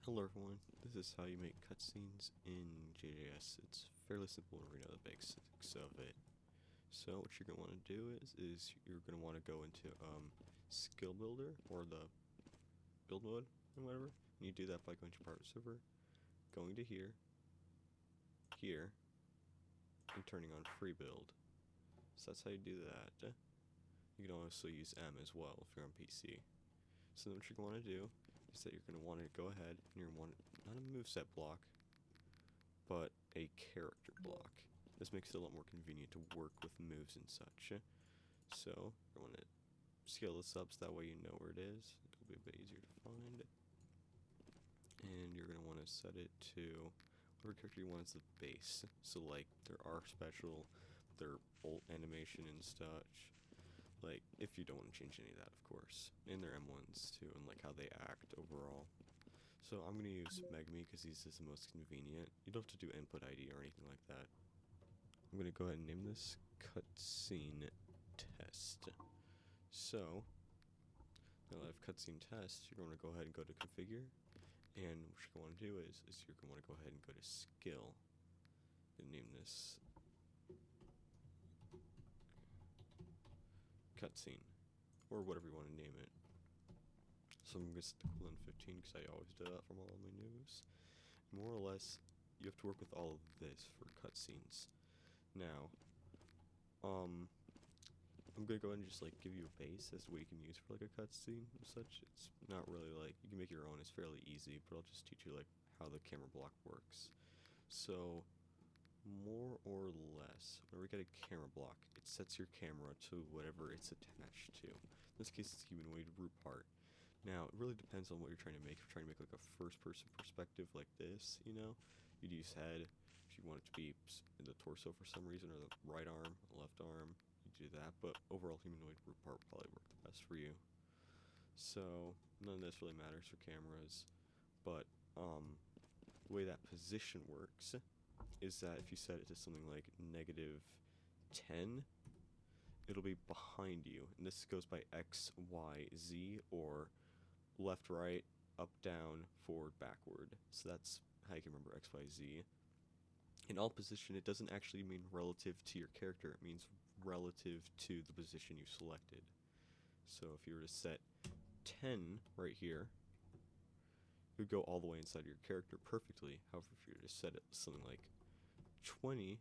Hello everyone, this is how you make cutscenes in JJS. It's fairly simple and we know the basics of it. So what you're going to want to do is you're going to want to go into skill builder or the build mode and whatever. And you do that by going to part server, going to here, and turning on free build. So that's how you do that. You can also use M as well if you're on PC. So then what you're going to do is that you're going to want to go ahead and you're going to want, not a moveset block, but a character block. This makes it a lot more convenient to work with moves and such. So you want to scale this up so that way you know where it is. It'll be a bit easier to find. And you're going to want to set it to whatever character you want as the base. So like their arc special, their ult animation and such. Like, if you don't want to change any of that, of course. And their M1s, too, and, like, how they act overall. So, I'm going to use Megme, because he's just the most convenient. You don't have to do input ID or anything like that. I'm going to go ahead and name this cutscene test. So, now that I have cutscene test, you're going to go ahead and go to configure. And what you're going to do is you're going to want to go ahead and go to skill. And name this cutscene, or whatever you want to name it. So I'm going to stick with 15 because I always do that from all of my news. More or less, you have to work with all of this for cutscenes. Now, I'm going to go ahead and just like give you a base as to what you can use for like a cutscene and such. It's not really like, you can make your own, it's fairly easy, but I'll just teach you like how the camera block works. So, more or less, whenever you get a camera block, it sets your camera to whatever it's attached to. In this case, it's humanoid root part. Now, it really depends on what you're trying to make. If you're trying to make like a first-person perspective like this, you know, you'd use head. If you want it to be in the torso for some reason, or the right arm, left arm, you do that. But overall, humanoid root part will probably work the best for you. So, none of this really matters for cameras. But, the way that position works is that if you set it to something like -10, it'll be behind you. And this goes by X, Y, Z, or left, right, up, down, forward, backward. So that's how you can remember X, Y, Z. In all position, it doesn't actually mean relative to your character. It means relative to the position you selected. So if you were to set 10 right here, it would go all the way inside your character perfectly. However, if you were to set it something like 20,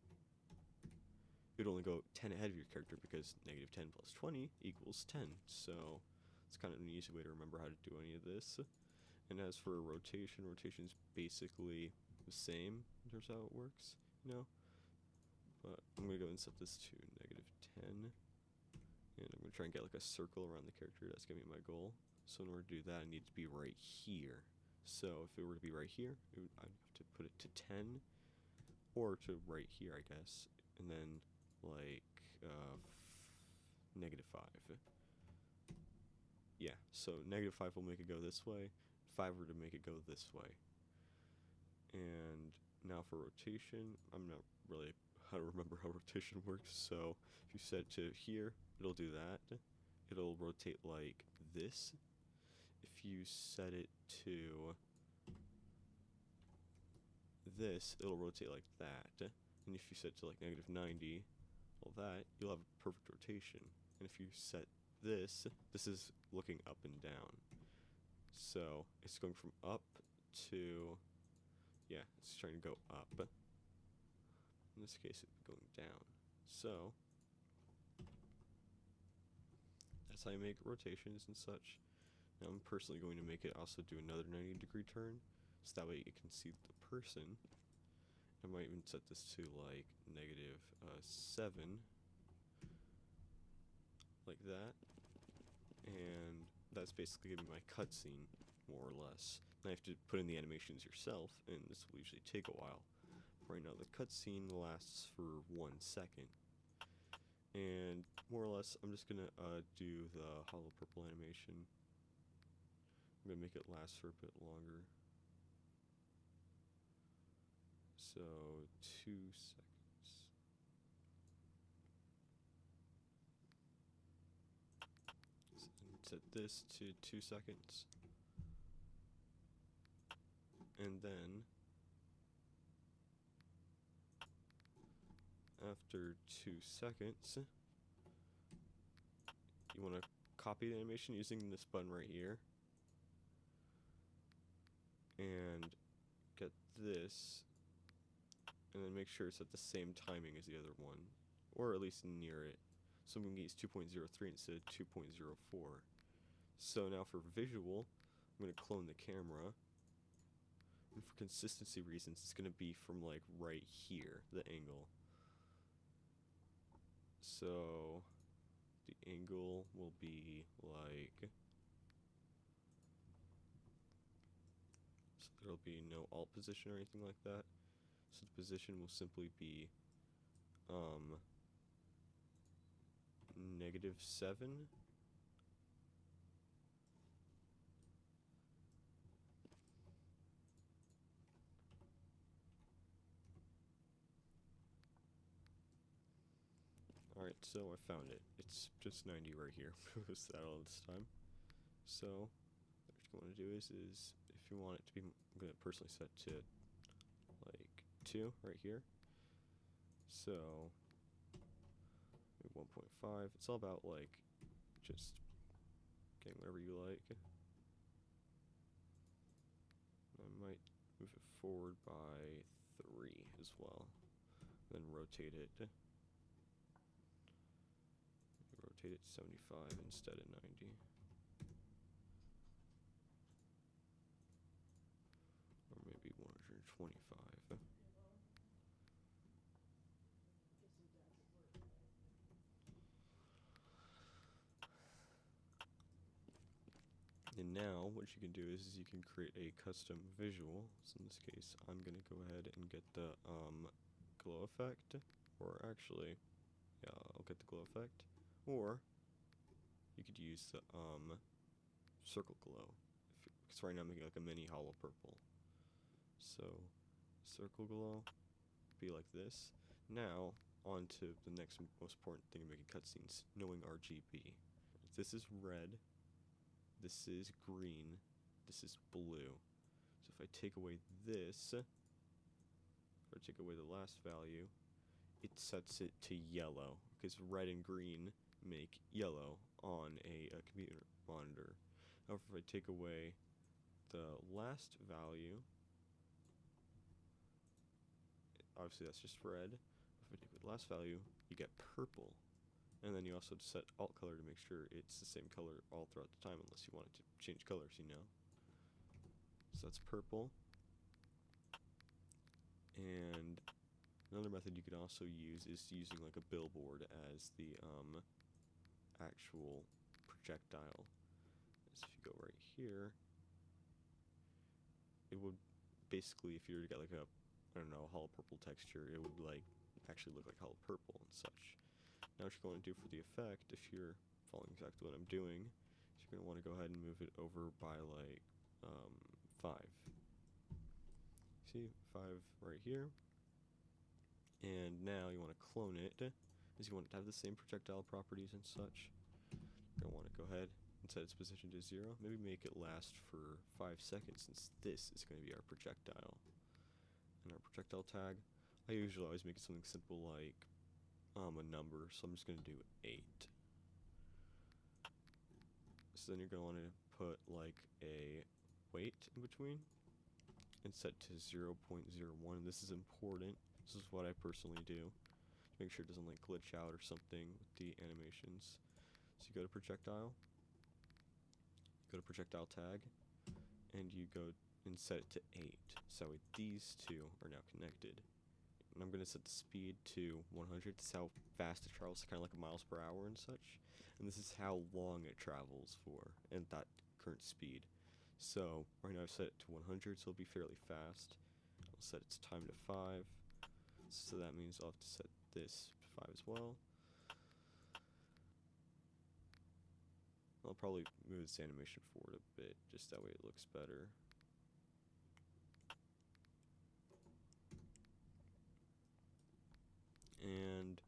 you'd only go 10 ahead of your character because -10 plus 20 equals 10. So it's kind of an easy way to remember how to do any of this. And as for rotation, rotation's basically the same in terms of how it works, you know. But I'm gonna go and set this to -10. And I'm gonna try and get like a circle around the character. That's gonna be my goal. So in order to do that, I need to be right here. So if it were to be right here, I'd have to put it to 10, or to right here, I guess, and then like -5. Yeah, so -5 will make it go this way. 5 were to make it go this way. And now for rotation, I'm not really how to remember how rotation works. So if you set it to here, it'll do that. It'll rotate like this. If you set it to this, it'll rotate like that. And if you set it to like -90, all that, you'll have a perfect rotation. And if you set this is looking up and down. So it's going from up to, yeah, it's trying to go up. In this case, it's going down. So that's how you make rotations and such. Now I'm personally going to make it also do another 90-degree turn, so that way it can see the person. I might even set this to like -7, like that, and that's basically giving me my cutscene, more or less. Now you have to put in the animations yourself, and this will usually take a while. Right now the cutscene lasts for 1 second, and more or less I'm just gonna do the hollow purple animation. I'm gonna make it last for a bit longer. So 2 seconds. Set this to 2 seconds. And then after 2 seconds, you want to copy the animation using this button right here, and get this, and then make sure it's at the same timing as the other one, or at least near it. So I'm going to use 2.03 instead of 2.04. So now for visual, I'm going to clone the camera, and for consistency reasons, it's going to be from like right here, the angle. So the angle will be like, so there'll be no alt position or anything like that. So the position will simply be -7. Alright, so I found it. It's just 90 right here. It was that all this time. So what you want to do is if you want it to be, I'm going to personally set to like 2 right here. So 1.5. It's all about like just getting whatever you like. I might move it forward by 3 as well. Then rotate it. Rotate it 75 instead of 90. Or maybe 125. And now what you can do is you can create a custom visual. So in this case, I'm going to go ahead and get the glow effect, or actually, yeah, I'll get the glow effect, or you could use the circle glow, because right now I'm making like a mini hollow purple. So circle glow be like this. Now on to the next most important thing in making cutscenes, knowing RGB. This is red, this is green, this is blue. So if I take away this, or take away the last value, it sets it to yellow, because red and green make yellow on a computer monitor. However, if I take away the last value, obviously that's just red. If I take away the last value, you get purple. And then you also set alt color to make sure it's the same color all throughout the time, unless you want it to change colors, you know. So that's purple. And another method you could also use is using like a billboard as the actual projectile. So if you go right here, it would basically, if you were to get like a, I don't know, hollow purple texture, it would like actually look like hollow purple and such. Now what you're going to do for the effect, if you're following exactly what I'm doing, is you're going to want to go ahead and move it over by like 5. See, 5 right here. And now you want to clone it, as you want it to have the same projectile properties and such. You're going to want to go ahead and set its position to 0. Maybe make it last for 5 seconds, since this is going to be our projectile. And our projectile tag, I usually always make it something simple like a number, so I'm just going to do 8. So then you're going to want to put like a weight in between and set to 0.01. This is important. This is what I personally do to make sure it doesn't like glitch out or something with the animations. So you go to projectile, go to projectile tag, and you go and set it to 8. So these two are now connected. And I'm going to set the speed to 100. This is how fast it travels, kind of like miles per hour and such. And this is how long it travels for, and that current speed. So right now I've set it to 100, so it'll be fairly fast. I'll set its time to 5. So that means I'll have to set this to 5 as well. I'll probably move this animation forward a bit, just that way it looks better. And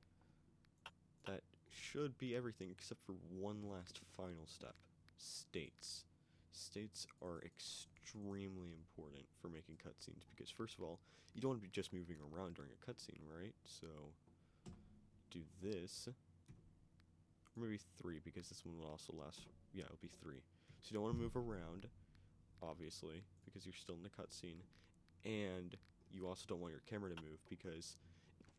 that should be everything except for one last final step, states. States are extremely important for making cutscenes because, first of all, you don't want to be just moving around during a cutscene, right? So, do this. Or maybe 3, because this one will also last. Yeah, it'll be 3. So, you don't want to move around, obviously, because you're still in the cutscene. And you also don't want your camera to move because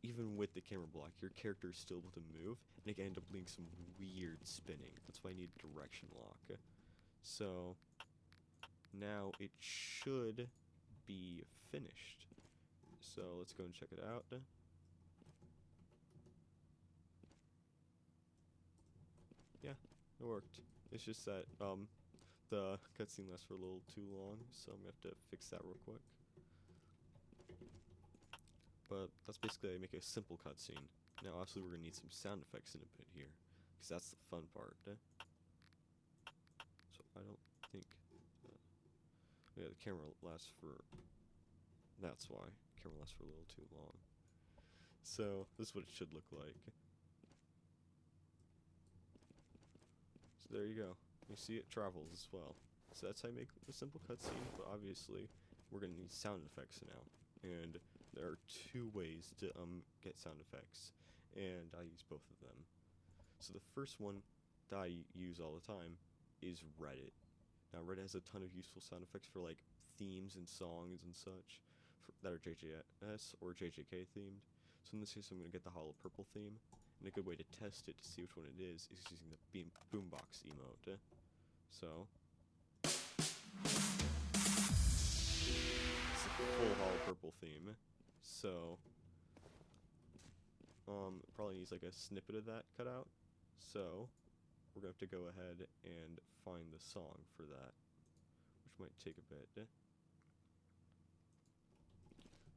even with the camera block, your character is still able to move, and it can end up doing some weird spinning. That's why I need direction lock. So, now it should be finished. So, let's go and check it out. Yeah, it worked. It's just that, the cutscene lasts for a little too long, so I'm gonna have to fix that real quick. But that's basically how you make a simple cutscene. Now, obviously, we're gonna need some sound effects in a bit here, because that's the fun part. So I don't think. Yeah, the camera lasts for. That's why camera lasts for a little too long. So this is what it should look like. So there you go. You see it travels as well. So that's how you make a simple cutscene. But obviously, we're gonna need sound effects now, and there are 2 ways to get sound effects, and I use both of them. So the first one that I use all the time is Reddit. Now Reddit has a ton of useful sound effects for like themes and songs and such that are JJS or JJK themed. So in this case, I'm gonna get the Hollow Purple theme, and a good way to test it to see which one it is using the boombox emote. So it's a full Hollow Purple theme. So probably needs like a snippet of that cut out. So we're gonna have to go ahead and find the song for that, which might take a bit.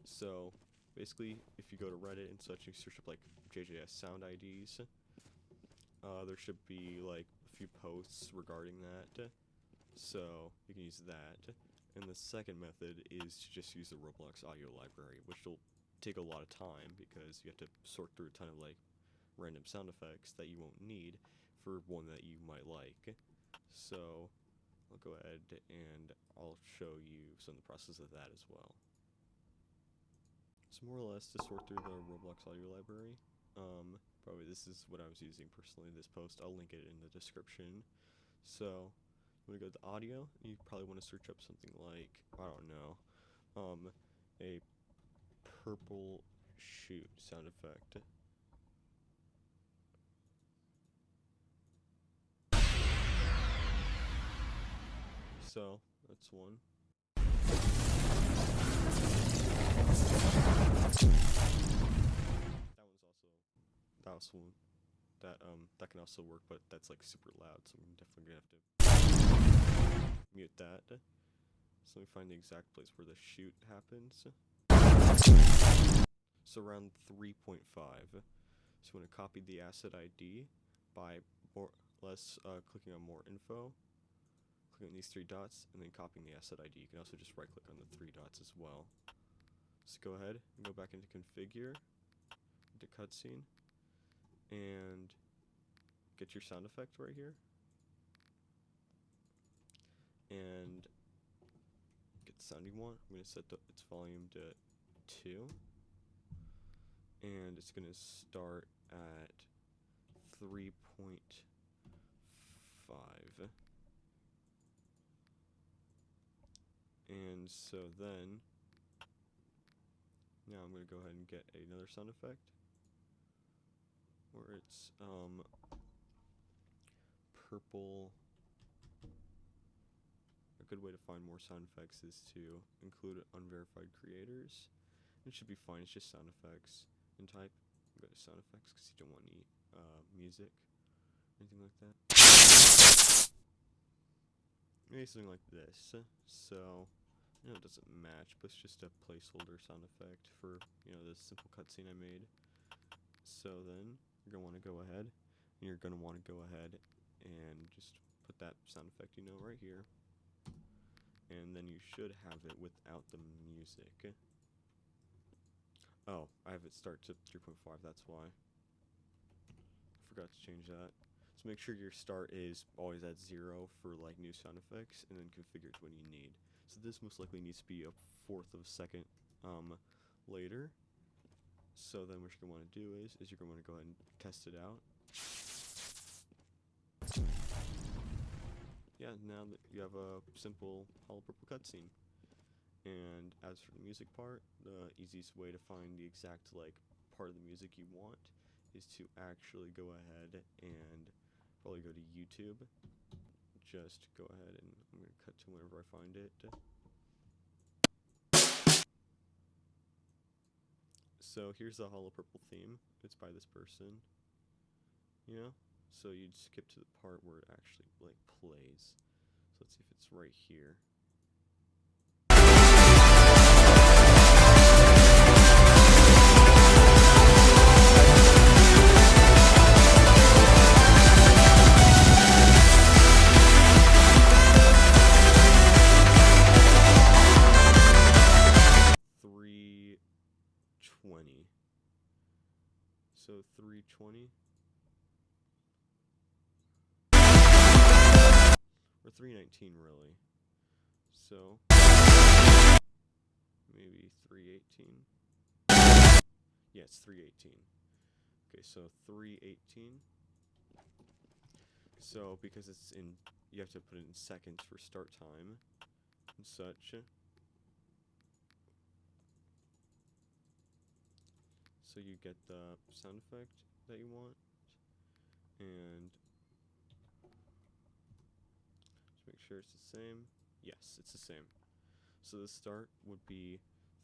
So basically, if you go to Reddit and such, you search up like JJS sound IDs, there should be like a few posts regarding that, so you can use that. And the second method is to just use the Roblox audio library, which will take a lot of time because you have to sort through a ton of like random sound effects that you won't need for one that you might like. So I'll go ahead and I'll show you some of the process of that as well. So more or less to sort through the Roblox audio library, probably this is what I was using personally, this post. I'll link it in the description. So I'm gonna go to audio. You probably want to search up something like, I don't know, a purple shoot sound effect. So that's one. That was one that can also work, but that's like super loud, so I'm definitely gonna have to mute that. So let me find the exact place where the shoot happens. So around 3.5. So I'm gonna copy the asset ID by more or less clicking on more info, clicking on these 3 dots, and then copying the asset ID. You can also just right click on the 3 dots as well. So go ahead and go back into configure, into cutscene, and get your sound effect right here, and get the sound you want. I'm going to set its volume to 2, and it's going to start at 3.5. And so then, now I'm going to go ahead and get another sound effect, where it's purple. A good way to find more sound effects is to include unverified creators. It should be fine, it's just sound effects. And type, go to sound effects because you don't want any music, anything like that. Maybe something like this. So, it doesn't match, but it's just a placeholder sound effect for, this simple cutscene I made. So then, you're going to want to go ahead, and you're going to want to go ahead and just put that sound effect right here. And then you should have it without the music. Oh, I have it start to 3.5, that's why. I forgot to change that. So make sure your start is always at 0 for like new sound effects, and then configure it when you need. So this most likely needs to be a fourth of a second later. So then what you're going to want to do is you're going to want to go ahead and test it out. Yeah, now that you have a simple hollow purple cutscene. And as for the music part, the easiest way to find the exact like part of the music you want is to actually go ahead and probably go to YouTube. Just go ahead and I'm going to cut to whenever I find it. So here's the hollow purple theme. It's by this person. You know? So you'd skip to the part where it actually like plays. So let's see if it's right here. 320. So 320. Or 319 really. So maybe 318. Yeah, it's 318. Okay, so 318. So because it's in, you have to put it in seconds for start time and such. So you get the sound effect that you want, and just make sure it's the same. Yes, it's the same. So the start would be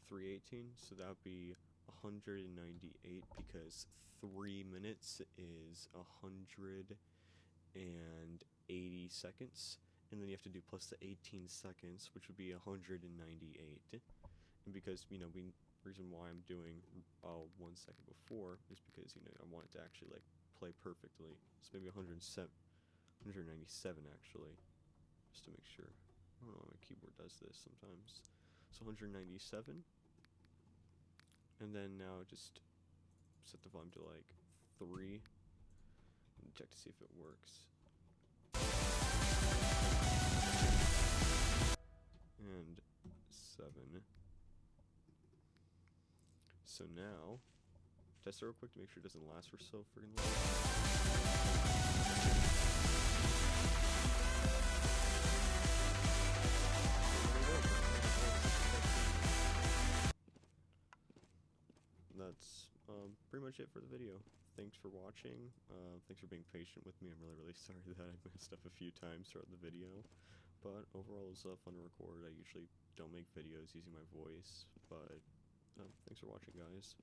318, so that would be 198 because 3 minutes is 180 seconds, and then you have to do plus the 18 seconds, which would be 198. And because, you know, reason why I'm doing 1 second before is because, you know, I want it to actually like play perfectly. So maybe 197 actually, just to make sure. I don't know why my keyboard does this sometimes. So 197, and then now just set the volume to like 3 and check to see if it works. And 7. So now, test it real quick to make sure it doesn't last for so freaking long. That's pretty much it for the video. Thanks for watching. Thanks for being patient with me. I'm really sorry that I messed up a few times throughout the video. But overall, it was fun to record. I usually don't make videos using my voice, but thanks for watching, guys.